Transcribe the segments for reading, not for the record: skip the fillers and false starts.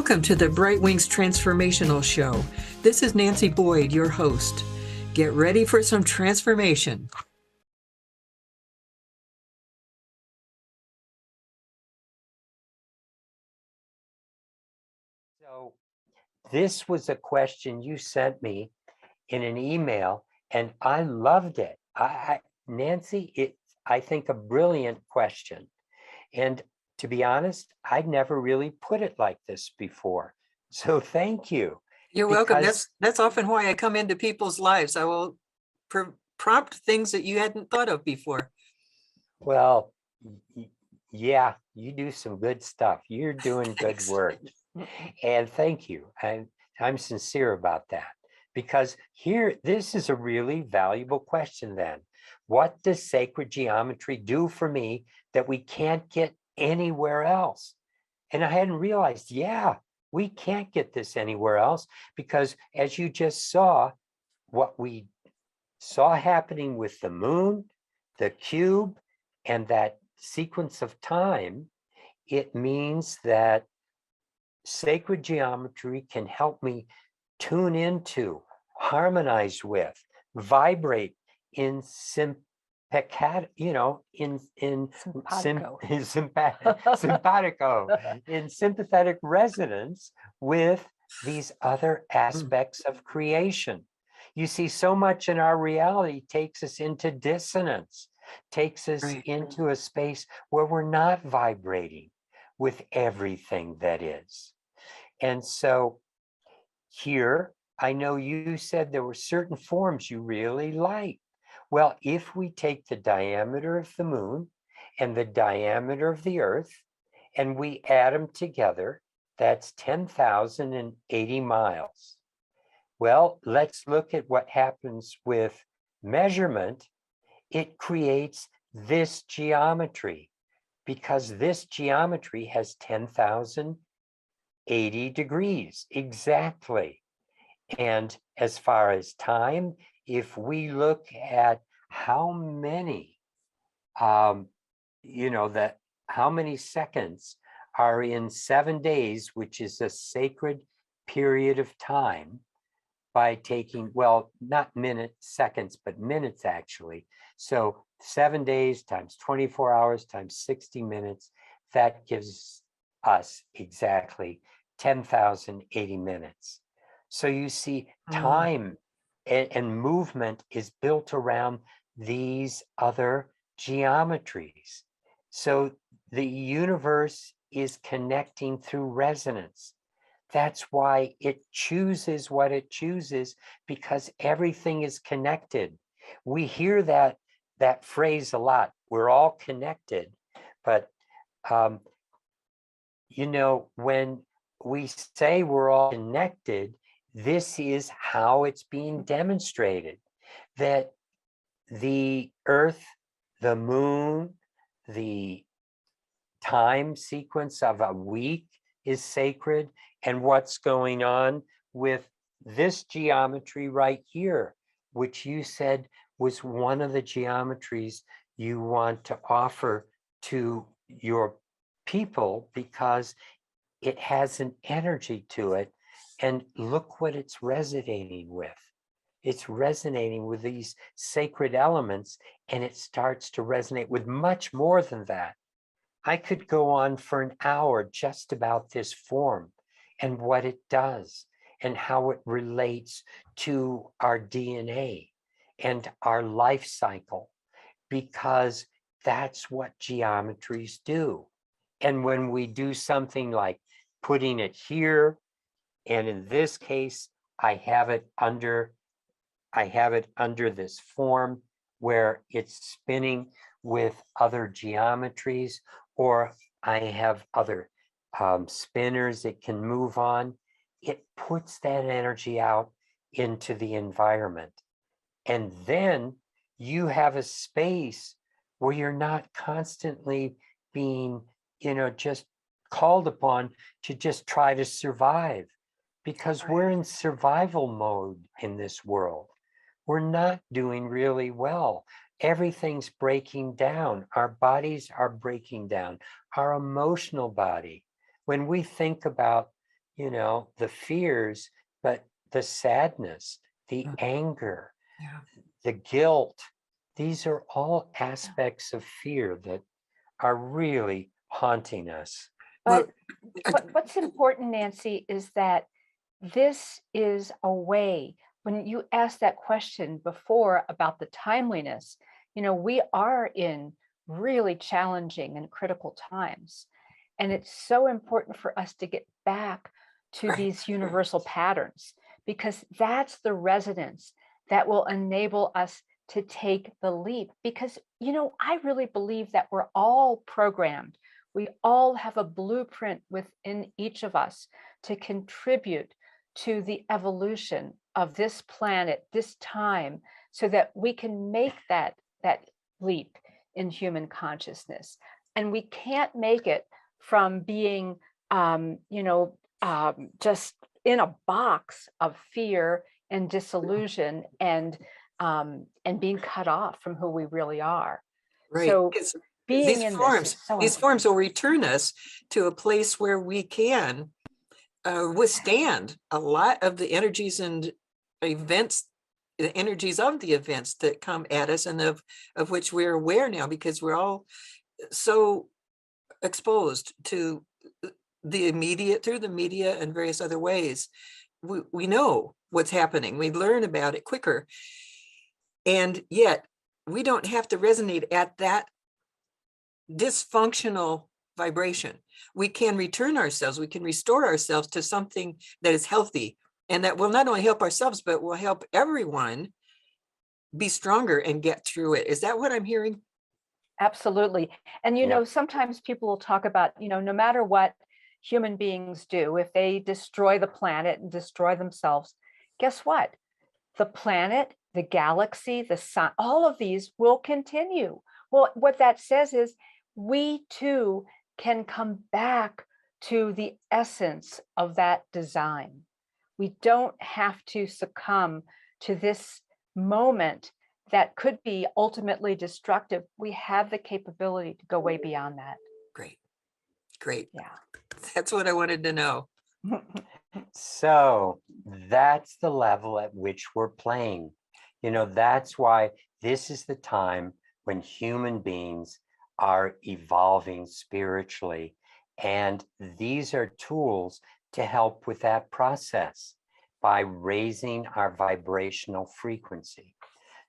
Welcome to the Bright Wings Transformational Show. This is Nancy Boyd, your host. Get ready for some transformation. So this was a question you sent me in an email, and I loved it. Nancy, I think a brilliant question. And to be honest, I'd never really put it like this before. So thank you. You're welcome. That's often why I come into people's lives. I will prompt things that you hadn't thought of before. Well, yeah, you do some good stuff. You're doing good work. And thank you. I'm sincere about that, because this is a really valuable question then. What does sacred geometry do for me that we can't get anywhere else? And I hadn't realized, yeah, we can't get this anywhere else, because as you just saw, what we saw happening with the moon, the cube, and that sequence of time, it means that sacred geometry can help me tune into, harmonize with, vibrate in simpatico, in sympathetic resonance with these other aspects of creation. You see, so much in our reality takes us into dissonance, takes us into a space where we're not vibrating with everything that is. And so here, I know you said there were certain forms you really like. Well, if we take the diameter of the moon and the diameter of the earth, and we add them together, that's 10,080 miles. Well, let's look at what happens with measurement. It creates this geometry, because this geometry has 10,080 degrees exactly. And as far as time, if we look at how many, how many seconds are in 7 days, which is a sacred period of time, by taking, well, not minutes, seconds, but minutes actually. So 7 days times 24 hours times 60 minutes, that gives us exactly 10,080 minutes. So you see, time and movement is built around these other geometries. So the universe is connecting through resonance. That's why it chooses what it chooses, because everything is connected. We hear that phrase a lot. We're all connected. But, when we say we're all connected, this is how it's being demonstrated. That the earth, the moon, the time sequence of a week is sacred, and what's going on with this geometry right here, which you said was one of the geometries you want to offer to your people, because it has an energy to it. And look what it's resonating with. It's resonating with these sacred elements, and it starts to resonate with much more than that. I could go on for an hour just about this form and what it does and how it relates to our DNA and our life cycle, because that's what geometries do. And when we do something like putting it here, and in this case, I have it under this form where it's spinning with other geometries, or I have other spinners it can move on. It puts that energy out into the environment. And then you have a space where you're not constantly being, just called upon to just try to survive, because we're in survival mode in this world. We're not doing really well. Everything's breaking down. Our bodies are breaking down. Our emotional body. When we think about the fears, but the sadness, the anger, Yeah. the guilt. These are all aspects of fear that are really haunting us. Well, But what's important, Nancy, is that this is a way, when you asked that question before about the timeliness, we are in really challenging and critical times. And it's so important for us to get back to Right. these universal patterns, because that's the resonance that will enable us to take the leap. Because, I really believe that we're all programmed. We all have a blueprint within each of us to contribute to the evolution of this planet, this time, so that we can make that leap in human consciousness. And we can't make it from being, just in a box of fear and disillusion and being cut off from who we really are. Right. So being These in forms, this is so these forms will return us to a place where we can withstand a lot of the energies and events, the energies of the events that come at us, and of which we're aware now, because we're all so exposed to the immediate through the media and various other ways. We know what's happening. We learn about it quicker. And yet we don't have to resonate at that dysfunctional vibration. We can return ourselves, we can restore ourselves to something that is healthy, and that will not only help ourselves, but will help everyone be stronger and get through it. Is that what I'm hearing? Absolutely. And, sometimes people will talk about, no matter what human beings do, if they destroy the planet and destroy themselves, guess what? The planet, the galaxy, the sun, all of these will continue. Well, what that says is we too can come back to the essence of that design. We don't have to succumb to this moment that could be ultimately destructive. We have the capability to go way beyond that. Great. Yeah. That's what I wanted to know. So that's the level at which we're playing. That's why this is the time when human beings are evolving spiritually. And these are tools to help with that process by raising our vibrational frequency.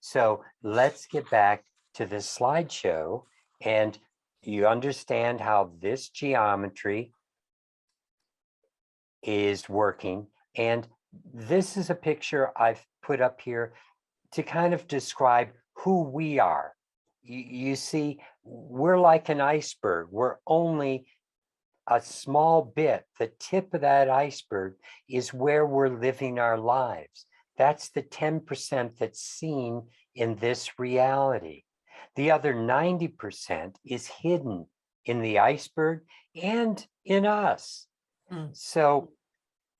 So let's get back to this slideshow, and you understand how this geometry is working. And this is a picture I've put up here to kind of describe who we are. You see, we're like an iceberg. We're only a small bit. The tip of that iceberg is where we're living our lives. That's the 10% that's seen in this reality. The other 90% is hidden in the iceberg and in us. So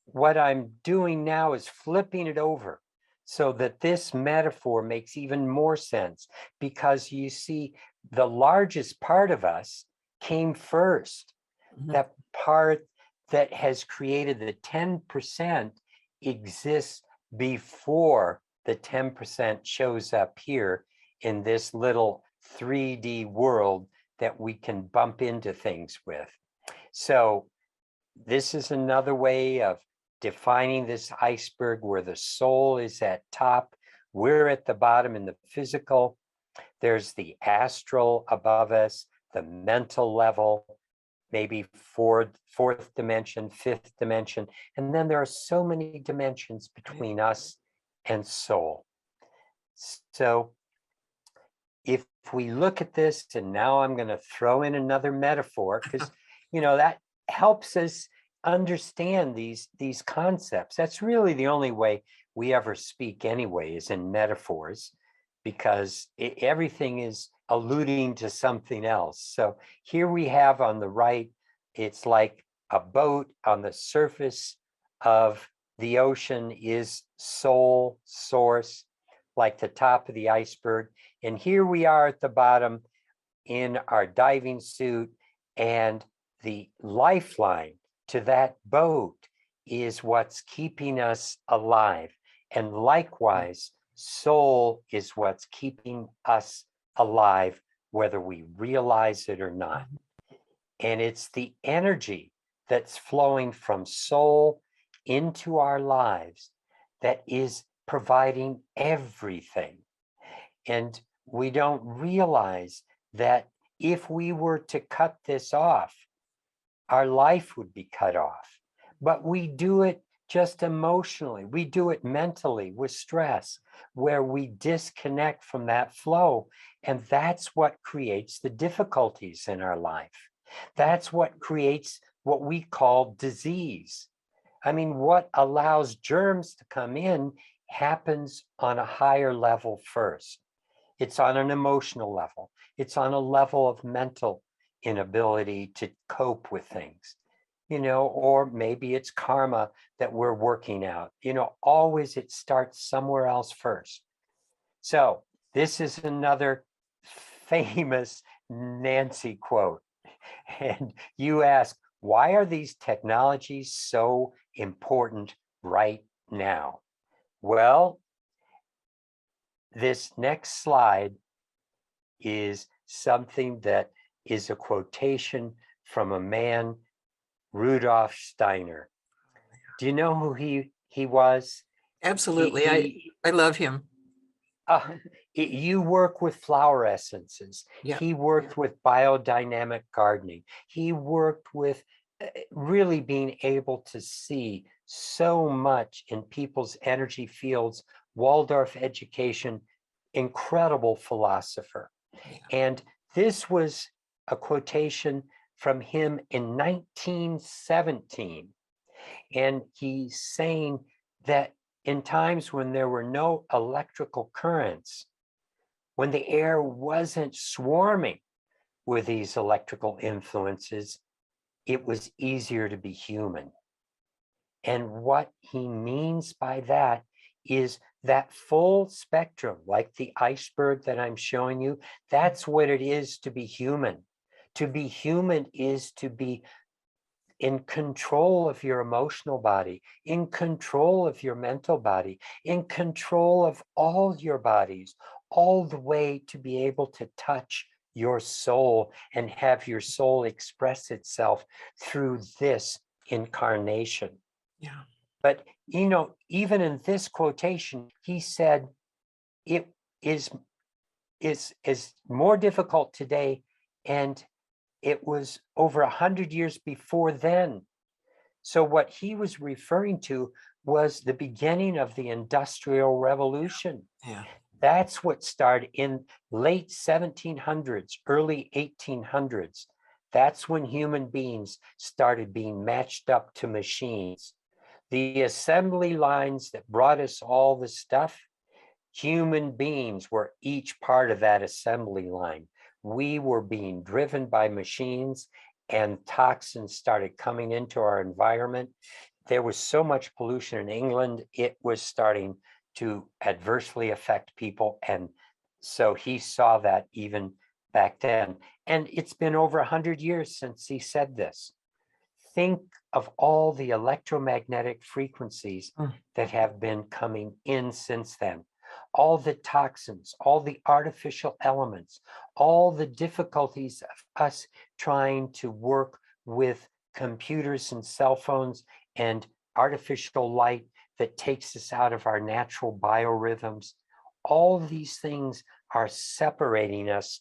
what I'm doing now is flipping it over so that this metaphor makes even more sense, because you see, the largest part of us came first. That part that has created the 10% exists before the 10% shows up here in this little 3D world that we can bump into things with. So this is another way of defining this iceberg, where the soul is at top. We're at the bottom in the physical. There's the astral above us, the mental level, maybe fourth dimension, fifth dimension. And then there are so many dimensions between us and soul. So if we look at this, and now I'm going to throw in another metaphor, because that helps us understand these concepts. That's really the only way we ever speak anyway, is in metaphors, because everything is alluding to something else. So here we have on the right, it's like a boat. On the surface of the ocean is soul, source, like the top of the iceberg. And here we are at the bottom in our diving suit, and the lifeline to that boat is what's keeping us alive. And likewise, soul is what's keeping us alive, whether we realize it or not. And it's the energy that's flowing from soul into our lives that is providing everything. And we don't realize that if we were to cut this off, our life would be cut off. But we do it just emotionally. We do it mentally with stress, where we disconnect from that flow. And that's what creates the difficulties in our life. That's what creates what we call disease. I mean, what allows germs to come in happens on a higher level first. It's on an emotional level. It's on a level of mental inability to cope with things, or maybe it's karma that we're working out. Always it starts somewhere else first. So this is another famous Nancy quote. And you ask, why are these technologies so important right now? Well, this next slide is something that is a quotation from a man, Rudolf Steiner. Do you know who he was? Absolutely. I love him. You work with flower essences. Yeah. He worked with biodynamic gardening. He worked with really being able to see so much in people's energy fields, Waldorf education, incredible philosopher. Yeah. And this was a quotation from him in 1917. And he's saying that in times when there were no electrical currents, when the air wasn't swarming with these electrical influences, it was easier to be human. And what he means by that is that full spectrum, like the iceberg that I'm showing you, that's what it is to be human. To be human is to be in control of your emotional body, in control of your mental body, in control of all your bodies, all the way to be able to touch your soul and have your soul express itself through this incarnation. Yeah. But, even in this quotation, he said, it is more difficult today, and it was over 100 years before then. So what he was referring to was the beginning of the Industrial Revolution. Yeah. That's what started in late 1700s, early 1800s. That's when human beings started being matched up to machines. The assembly lines that brought us all the stuff, human beings were each part of that assembly line. We were being driven by machines, and toxins started coming into our environment. There was so much pollution in England, it was starting to adversely affect people. And so he saw that even back then. And it's been over 100 years since he said this. Think of all the electromagnetic frequencies that have been coming in since then. All the toxins, all the artificial elements, all the difficulties of us trying to work with computers and cell phones and artificial light that takes us out of our natural biorhythms. All these things are separating us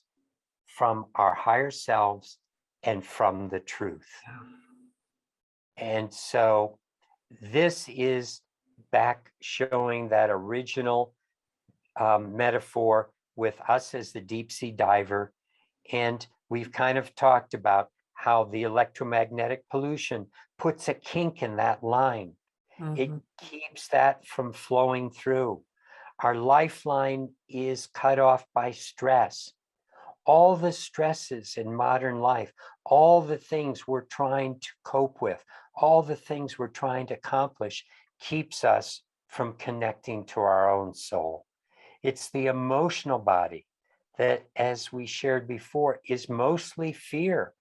from our higher selves and from the truth. And so this is back showing that original metaphor with us as the deep sea diver. And we've kind of talked about how the electromagnetic pollution puts a kink in that line. It keeps that from flowing through. Our lifeline is cut off by stress. All the stresses in modern life, all the things we're trying to cope with, all the things we're trying to accomplish keeps us from connecting to our own soul. It's the emotional body that, as we shared before, is mostly fear.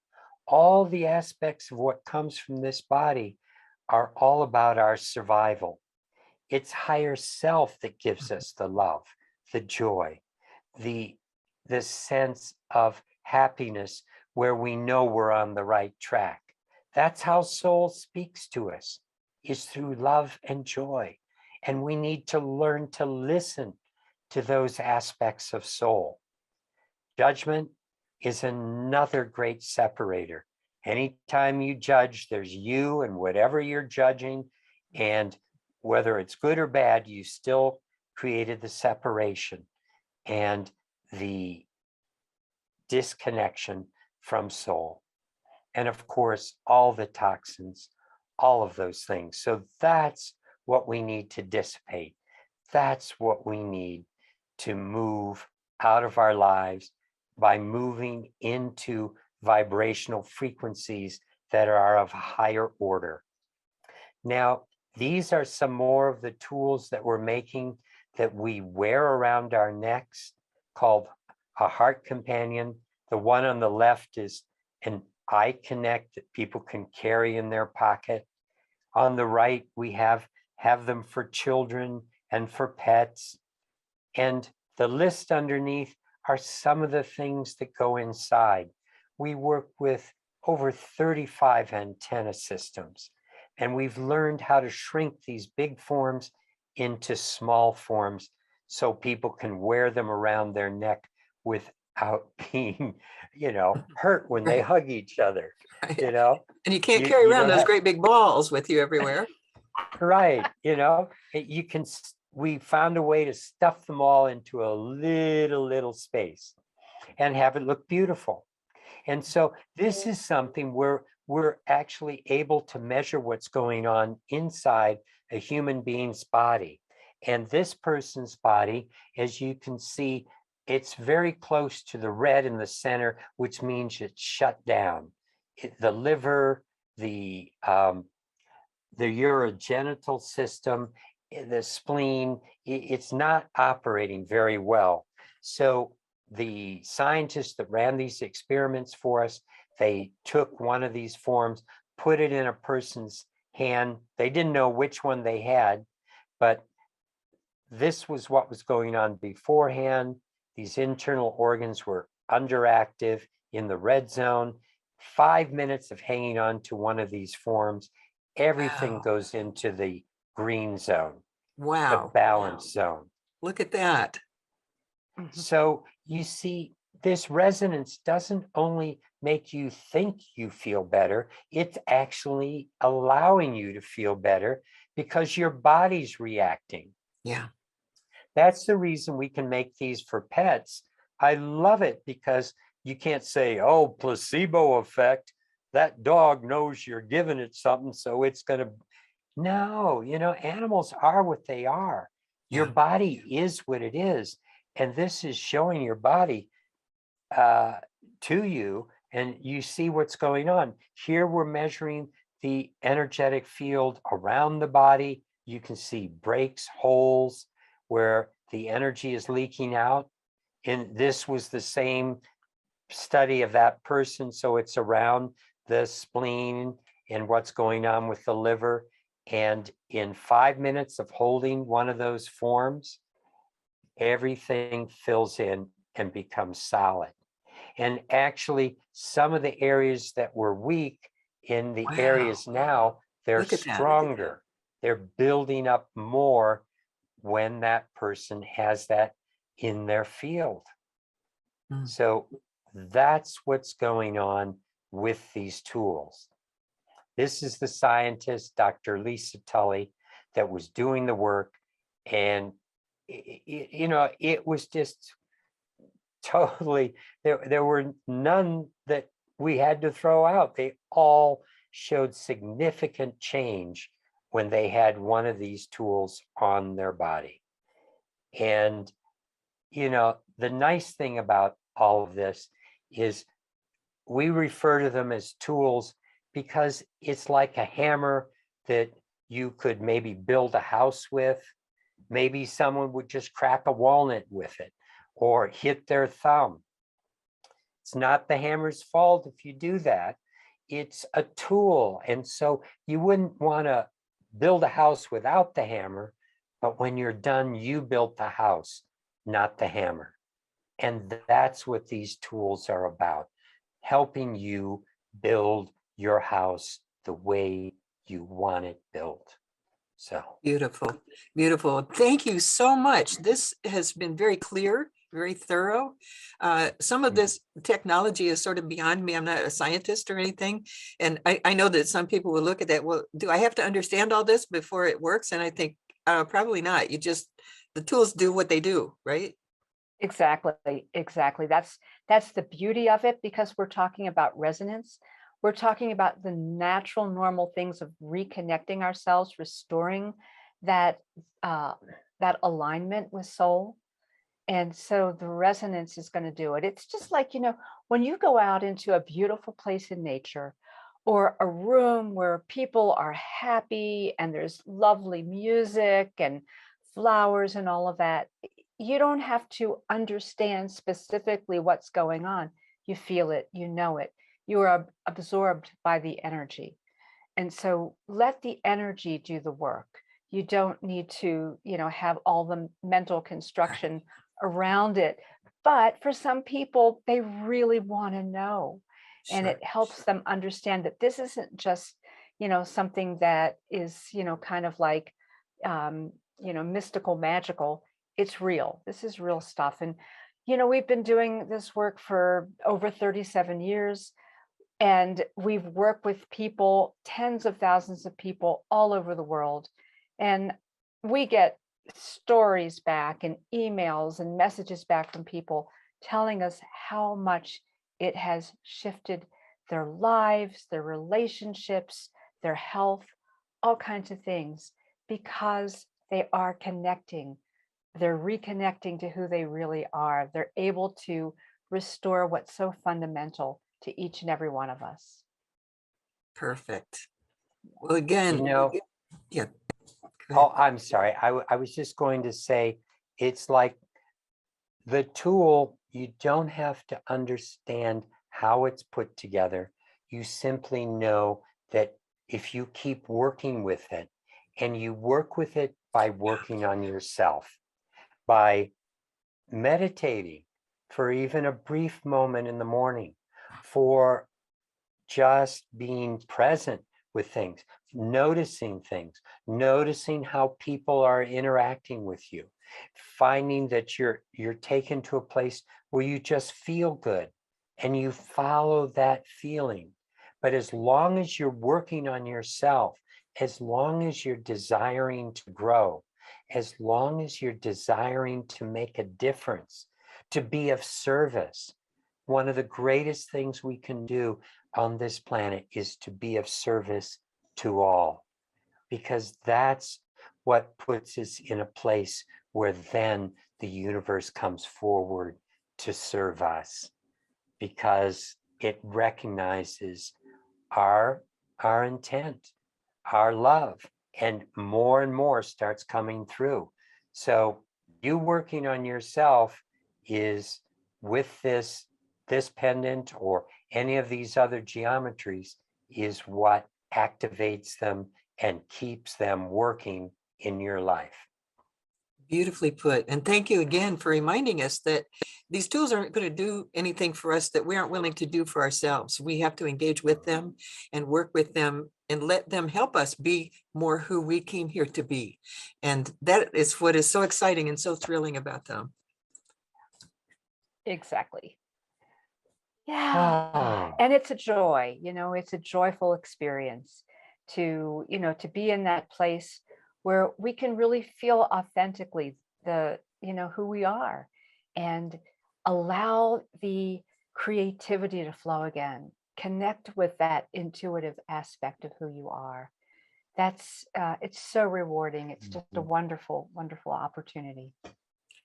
All the aspects of what comes from this body are all about our survival. It's higher self that gives us the love, the joy, the sense of happiness where we know we're on the right track. That's how soul speaks to us, is through love and joy. And we need to learn to listen to those aspects of soul. Judgment is another great separator. Anytime you judge, there's you and whatever you're judging, and whether it's good or bad, you still created the separation and the disconnection from soul. And of course, all the toxins, all of those things. So that's what we need to dissipate. That's what we need to move out of our lives by moving into vibrational frequencies that are of higher order. Now, these are some more of the tools that we're making that we wear around our necks, called a heart companion. The one on the left is an eye connect that people can carry in their pocket. On the right, we have them for children and for pets. And the list underneath are some of the things that go inside. We work with over 35 antenna systems, and we've learned how to shrink these big forms into small forms so people can wear them around their neck without being, hurt when they hug each other, Right. And you can't carry around those great big balls with you everywhere. Right. We found a way to stuff them all into a little space and have it look beautiful. And so this is something where we're actually able to measure what's going on inside a human being's body. And this person's body, as you can see, it's very close to the red in the center, which means it's shut down. The liver, the urogenital system, the spleen, it's not operating very well. So the scientists that ran these experiments for us, they took one of these forms, put it in a person's hand. They didn't know which one they had, but this was what was going on beforehand. These internal organs were underactive in the red zone. 5 minutes of hanging on to one of these forms, everything goes into the green zone, the balance zone. Look at that. So you see, this resonance doesn't only make you think you feel better, it's actually allowing you to feel better because your body's reacting. Yeah. That's the reason we can make these for pets. I love it because you can't say, oh, placebo effect. That dog knows you're giving it something, so it's going to. No, animals are what they are. Your body is what it is. And this is showing your body to you, and you see what's going on. Here we're measuring the energetic field around the body. You can see breaks, holes where the energy is leaking out. And this was the same study of that person. So it's around the spleen and what's going on with the liver. And in 5 minutes of holding one of those forms, everything fills in and becomes solid. And actually, some of the areas that were weak in the areas now, they're stronger. They're building up more when that person has that in their field. So that's what's going on with these tools. This is the scientist, Dr. Lisa Tully, that was doing the work. And, it was just totally, there were none that we had to throw out. They all showed significant change when they had one of these tools on their body. And, the nice thing about all of this is we refer to them as tools because it's like a hammer that you could maybe build a house with. Maybe someone would just crack a walnut with it or hit their thumb. It's not the hammer's fault if you do that. it's a tool. And so you wouldn't want to build a house without the hammer, but when you're done, you built the house, not the hammer. And that's what these tools are about, helping you build your house the way you want it built. So Beautiful, beautiful. Thank you so much. This has been very clear, very thorough. Some of this technology is sort of beyond me. I'm not a scientist or anything. And I know that some people will look at that. Well, do I have to understand all this before it works? And I think probably not. The tools do what they do, right? Exactly, exactly. That's the beauty of it, because we're talking about resonance. We're talking about the natural, normal things of reconnecting ourselves, restoring that that alignment with soul. And so the resonance is going to do it. It's just like, when you go out into a beautiful place in nature, or a room where people are happy and there's lovely music and flowers and all of that, you don't have to understand specifically what's going on. You feel it, you know it, you are absorbed by the energy. And so let the energy do the work. You don't need to, have all the mental construction around it. But for some people, they really want to know. And Sure. it helps them understand that this isn't just, something that is, kind of like, mystical, magical. It's real. This is real stuff. And, we've been doing this work for over 37 years. And we've worked with people, tens of thousands of people all over the world. And we get stories back and emails and messages back from people telling us how much it has shifted their lives, their relationships, their health, all kinds of things, because they are connecting. They're reconnecting to who they really are. They're able to restore what's so fundamental to each and every one of us. Perfect. Well, again, yeah. oh, I'm sorry. I was just going to say, it's like the tool, you don't have to understand how it's put together. You simply know that if you keep working with it, and you work with it by working on yourself, by meditating for even a brief moment in the morning, for just being present with things, noticing how people are interacting with you, finding that you're taken to a place where you just feel good and you follow that feeling. But as long as you're working on yourself, as long as you're desiring to grow, as long as you're desiring to make a difference, to be of service, one of the greatest things we can do on this planet is to be of service to all, because that's what puts us in a place where then the universe comes forward to serve us, because it recognizes our intent, our love, and more starts coming through. So you working on yourself is, with this pendant or any of these other geometries, is what activates them and keeps them working in your life. Beautifully put. And thank you again for reminding us that these tools aren't going to do anything for us that we aren't willing to do for ourselves. We have to engage with them and work with them and let them help us be more who we came here to be. And that is what is so exciting and so thrilling about them. Exactly. Yeah. And it's a joy, it's a joyful experience to, to be in that place where we can really feel authentically who we are, and allow the creativity to flow again. Connect with that intuitive aspect of who you are. That's it's so rewarding. It's just a wonderful, wonderful opportunity.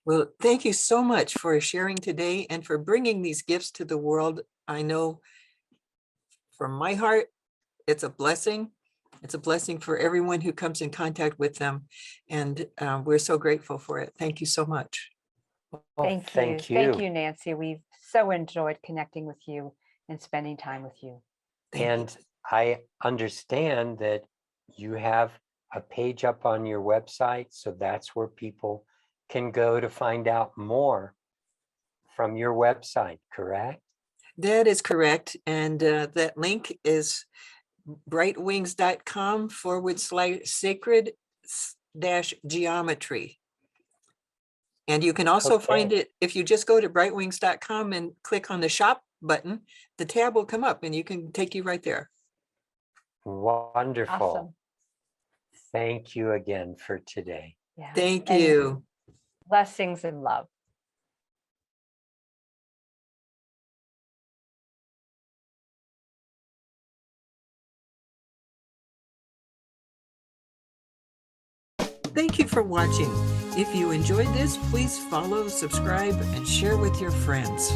Well, thank you so much for sharing today and for bringing these gifts to the world. I know from my heart, it's a blessing. It's a blessing for everyone who comes in contact with them. And we're so grateful for it. Thank you so much. Well, Thank you. Thank you, Nancy. We've so enjoyed connecting with you and spending time with you. Thank you. And I understand that you have a page up on your website, so that's where people can go to find out more from your website, correct? That is correct. And that link is brightwings.com/sacred dash geometry. And you can also find Okay. it if you just go to brightwings.com and click on the shop button, the tab will come up and you can take you right there. Wonderful. Awesome. Thank you again for today. Yeah. Thank And you. blessings and love. Thank you for watching. If you enjoyed this, please follow, subscribe, and share with your friends.